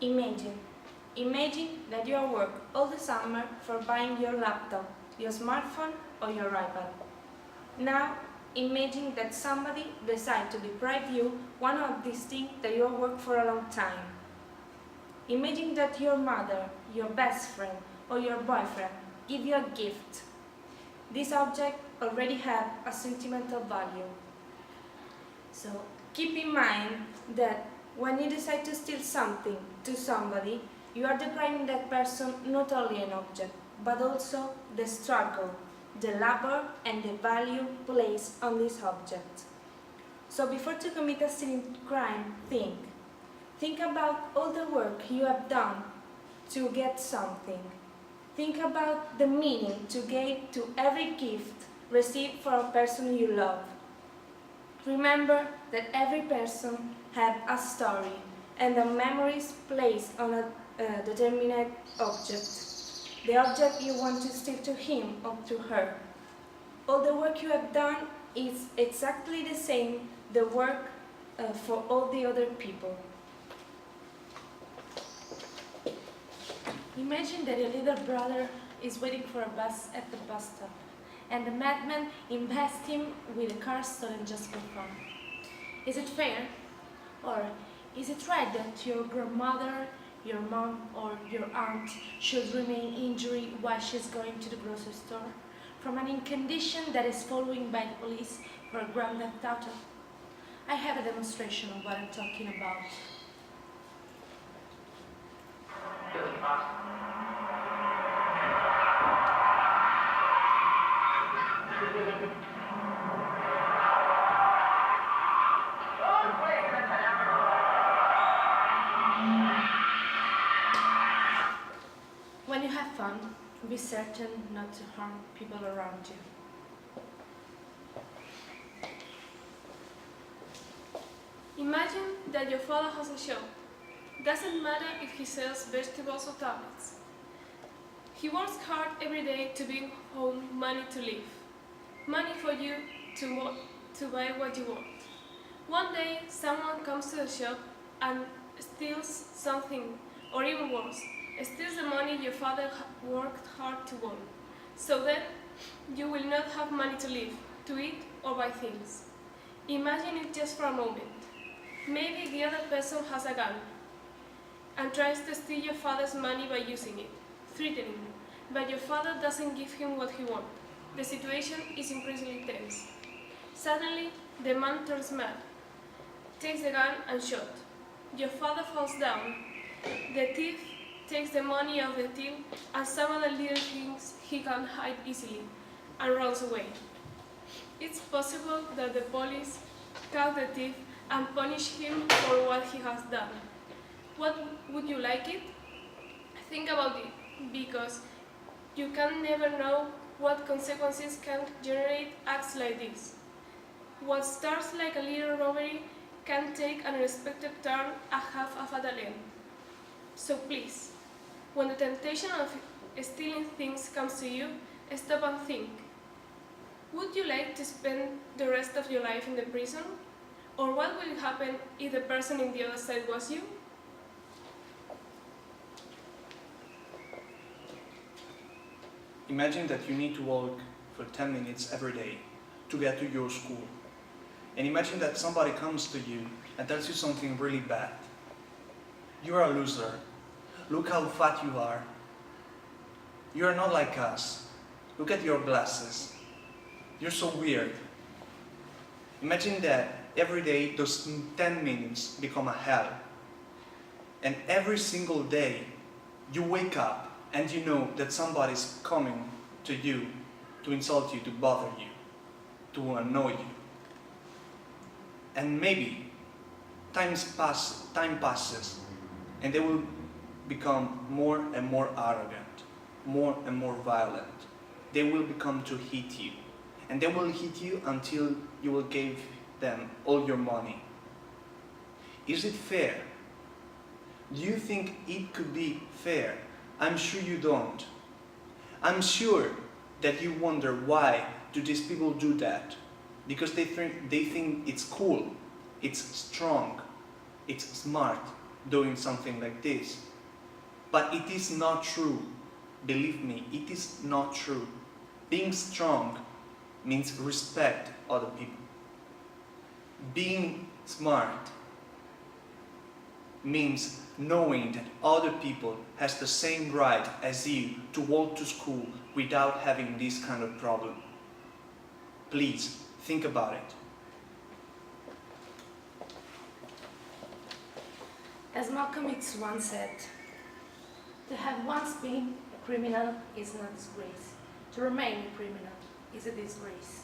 Imagine. Imagine that you are work all the summer for buying your laptop, your smartphone or your iPad. Now, imagine that somebody decides to deprive you one of these things that you have worked for a long time. Imagine that your mother, your best friend or your boyfriend give you a gift. This object already has a sentimental value. So keep in mind that when you decide to steal something to somebody, you are depriving that person not only an object, but also the struggle, the labor and the value placed on this object. So before to commit a stealing crime, think. Think about all the work you have done to get something. Think about the meaning to give to every gift received for a person you love. Remember that every person has a story and the memories placed on a determined object. The object you want to steal to him or to her. All the work you have done is exactly the same, the work for all the other people. Imagine that your little brother is waiting for a bus at the bus stop, and the madman invests him with a car stolen just for fun. Is it fair? Or is it right that your grandmother, your mom, or your aunt should remain injured while she's going to the grocery store from an condition that is following by the police for a grand theft auto? I have a demonstration of what I'm talking about. When you have fun, be certain not to harm people around you. Imagine that your father has a shop. Doesn't matter if he sells vegetables or tablets. He works hard every day to bring home money to live. Money for you to buy what you want. One day, someone comes to the shop and steals something, or even worse, steals the money your father worked hard to earn. So then, you will not have money to live, to eat, or buy things. Imagine it just for a moment. Maybe the other person has a gun and tries to steal your father's money by using it, threatening him, but your father doesn't give him what he wants. The situation is increasingly tense. Suddenly, the man turns mad, takes the gun and shot. Your father falls down. The thief takes the money of the till and some other little things he can hide easily and runs away. It's possible that the police catch the thief and punish him for what he has done. Would you like it? Think about it, because you can never know what consequences can generate acts like this. What starts like a little robbery can take an unexpected turn and have a fatal end. So please, when the temptation of stealing things comes to you, stop and think. Would you like to spend the rest of your life in the prison? Or what will happen if the person in the other side was you? Imagine that you need to walk for 10 minutes every day to get to your school. And imagine that somebody comes to you and tells you something really bad. You're a loser. Look how fat you are. You are not like us. Look at your glasses. You're so weird. Imagine that every day those 10 minutes become a hell. And every single day you wake up and you know that somebody's coming to you to insult you, to bother you, to annoy you. And maybe time passes and they will become more and more arrogant, more and more violent. They will become to hit you. And they will hit you until you will give them all your money. Is it fair? Do you think it could be fair? I'm sure you don't. I'm sure that you wonder why do these people do that? Because they think it's cool, it's strong, it's smart, doing something like this. But it is not true. Believe me, it is not true. Being strong means respect other people. Being smart means knowing that other people has the same right as you to walk to school without having this kind of problem. Please, think about it. As Malcolm X once said, to have once been a criminal is not a disgrace. To remain a criminal is a disgrace.